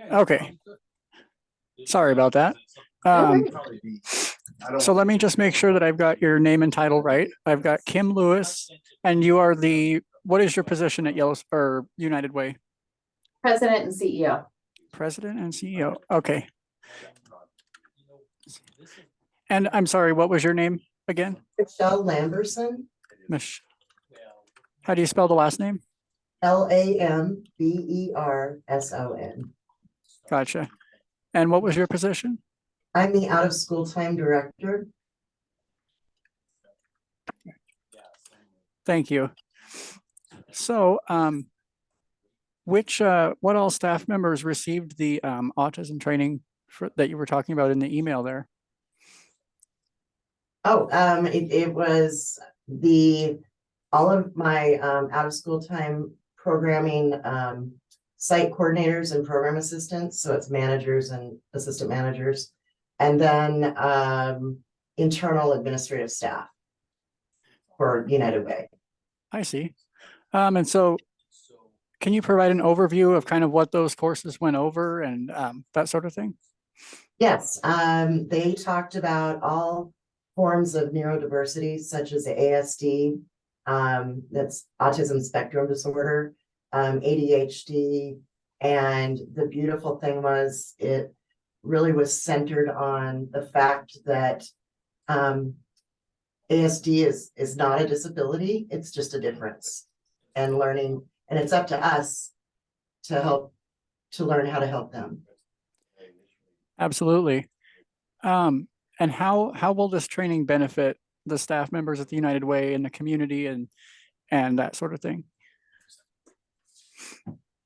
Okay, sorry about that. So let me just make sure that I've got your name and title right. I've got Kim Lewis, and you are what is your position at Yellowstone or United Way? President and CEO. President and CEO. Okay. And I'm sorry, what was your name again? Michelle Lamberson. How do you spell the last name? Lamberson. Gotcha. And what was your position? I'm the out of school time director. Thank you. So, what all staff members received the autism training that you were talking about in the email there? Oh, it was all of my out of school time programming site coordinators and program assistants. So it's managers and assistant managers, and then internal administrative staff for United Way. I see. And so can you provide an overview of kind of what those courses went over and that sort of thing? Yes, they talked about all forms of neurodiversity, such as ASD, that's Autism Spectrum Disorder, ADHD, and the beautiful thing was it really was centered on the fact that ASD is not a disability, it's just a difference, and learning, and it's up to us to learn how to help them. Absolutely. And how will this training benefit the staff members at the United Way and the community and that sort of thing?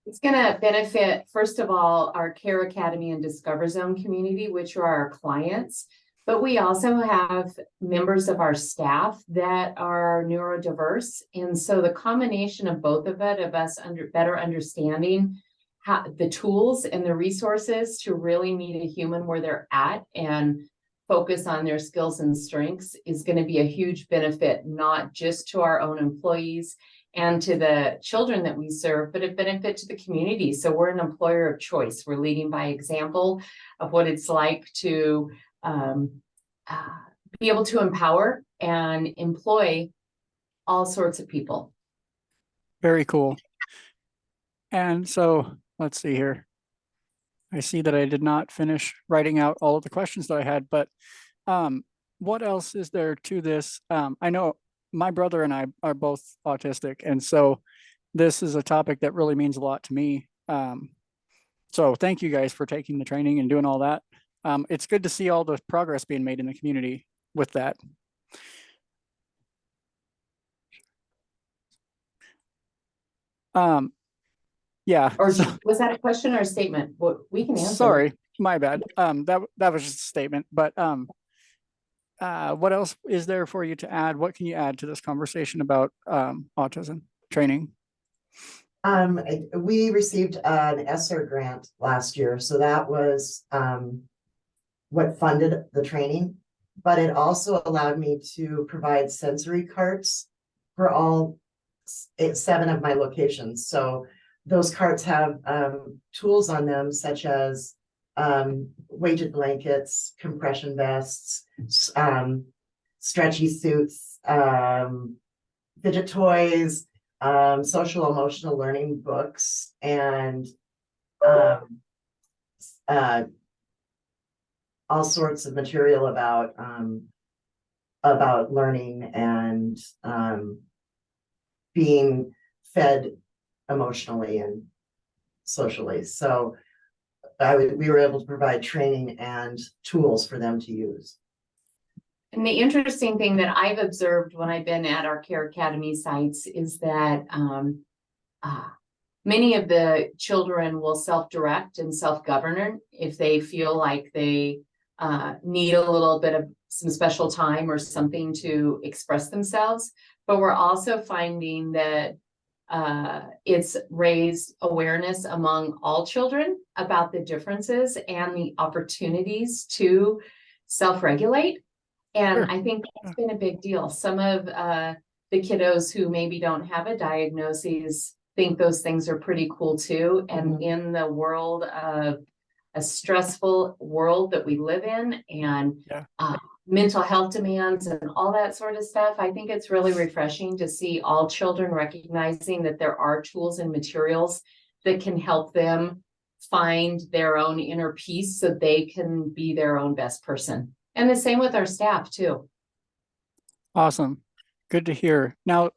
It's going to benefit, first of all, our Care Academy and Discover Zone community, which are our clients. But we also have members of our staff that are neurodiverse. And so the combination of both of it, of us better understanding the tools and the resources to really meet a human where they're at and focus on their skills and strengths is going to be a huge benefit, not just to our own employees and to the children that we serve, but a benefit to the community. So we're an employer of choice. We're leading by example of what it's like to be able to empower and employ all sorts of people. Very cool. And so let's see here. I see that I did not finish writing out all of the questions that I had, but what else is there to this? I know my brother and I are both autistic, and so this is a topic that really means a lot to me. So thank you guys for taking the training and doing all that. It's good to see all the progress being made in the community with that. Yeah. Or was that a question or a statement? Well, we can answer. Sorry, my bad. That was just a statement. But what else is there for you to add? What can you add to this conversation about autism training? We received an ESSER grant last year, so that was what funded the training. But it also allowed me to provide sensory carts for all 7 of my locations. So those carts have tools on them, such as weighted blankets, compression vests, stretchy suits, fidget toys, social emotional learning books, and all sorts of material about learning and being fed emotionally and socially. So we were able to provide training and tools for them to use. And the interesting thing that I've observed when I've been at our Care Academy sites is that many of the children will self-direct and self-govern if they feel like they need a little bit of some special time or something to express themselves. But we're also finding that it's raised awareness among all children about the differences and the opportunities to self-regulate. And sure. I think that's been a big deal. Some of the kiddos who maybe don't have a diagnosis think those things are pretty cool too. And in the world of a stressful world that we live in, and mental health demands and all that sort of stuff, I think it's really refreshing to see all children recognizing that there are tools and materials that can help them find their own inner peace so they can be their own best person. And the same with our staff too. Awesome. Good to hear. Now,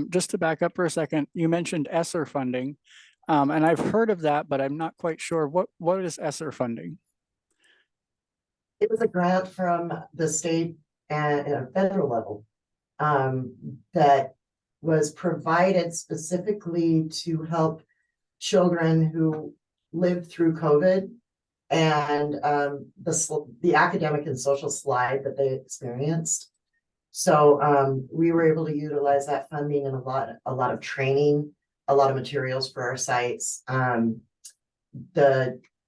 just to back up for a second, you mentioned ESSER funding, and I've heard of that, but I'm not quite sure. What is ESSER funding? It was a grant from the state and at a federal level that was provided specifically to help children who lived through COVID and the academic and social slide that they experienced. So we were able to utilize that funding and a lot of training, a lot of materials for our sites.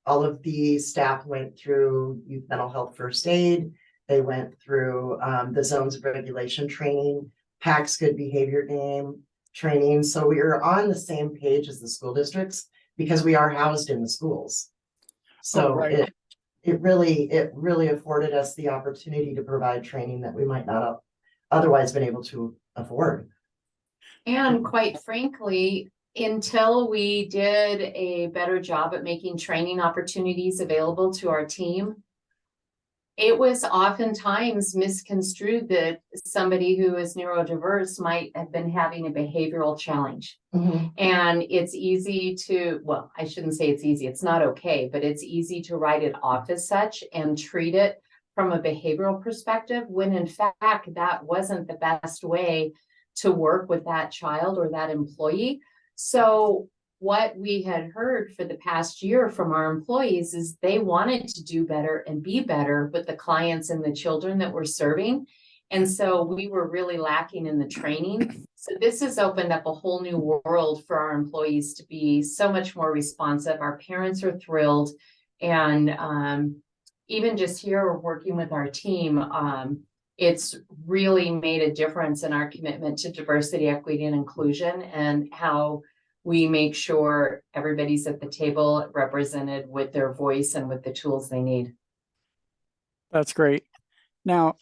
All of the staff went through youth mental health first aid. They went through the zones of regulation training, PACS good behavior game training. So we were on the same page as the school districts because we are housed in the schools. So it really afforded us the opportunity to provide training that we might not have otherwise been able to afford. And quite frankly, until we did a better job at making training opportunities available to our team, it was oftentimes misconstrued that somebody who is neurodiverse might have been having a behavioral challenge. And it's easy to, well, I shouldn't say it's easy, it's not okay, but it's easy to write it off as such and treat it from a behavioral perspective, when in fact, that wasn't the best way to work with that child or that employee. So what we had heard for the past year from our employees is they wanted to do better and be better with the clients and the children that we're serving. And so we were really lacking in the training. So this has opened up a whole new world for our employees to be so much more responsive. Our parents are thrilled. And even just here working with our team, it's really made a difference in our commitment to diversity, equity, and inclusion, and how we make sure everybody's at the table represented with their voice and with the tools they need. That's great. Now,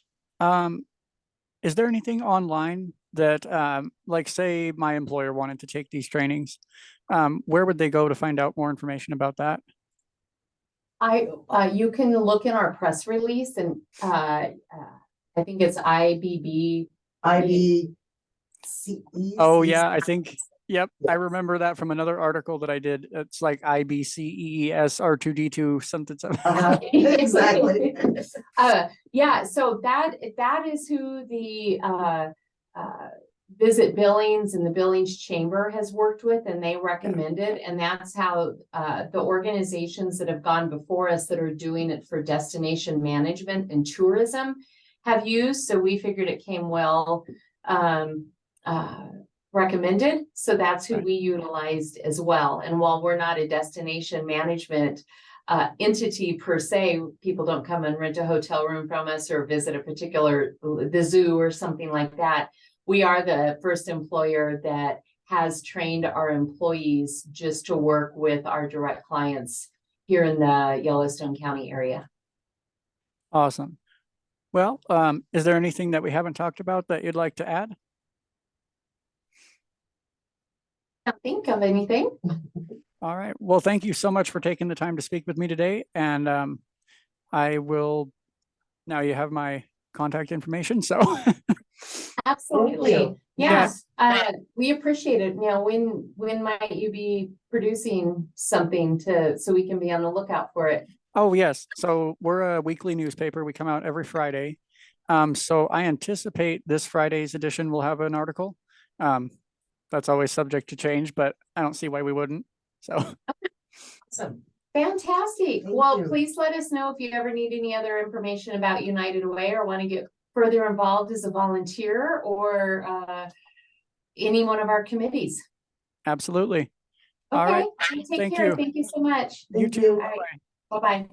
is there anything online that, like say my employer wanted to take these trainings, where would they go to find out more information about that? You can look in our press release, and I think it's IBCE. Oh yeah, I think, yep, I remember that from another article that I did. It's like IBCES R2D2 something. Exactly. Yeah, so that is who the Visit Billings and the Billings Chamber has worked with, and they recommended, and that's how the organizations that have gone before us that are doing it for destination management and tourism have used. So we figured it came well recommended. So that's who we utilized as well. And while we're not a destination management entity per se, people don't come and rent a hotel room from us or visit a particular, the zoo or something like that. We are the first employer that has trained our employees just to work with our direct clients here in the Yellowstone County area. Awesome. Well, is there anything that we haven't talked about that you'd like to add? Can't think of anything. All right. Well, thank you so much for taking the time to speak with me today. And I will, now you have my contact information, so. Absolutely. Yes. We appreciate it. You know, when might you be producing something so we can be on the lookout for it? Oh, yes. So we're a weekly newspaper. We come out every Friday. So I anticipate this Friday's edition will have an article. That's always subject to change, but I don't see why we wouldn't. So. Awesome. Fantastic. Well, please let us know if you ever need any other information about United Way or want to get further involved as a volunteer or any one of our committees. Absolutely. Okay. All right. Take care. You. Thank you so much. You too. Bye-bye.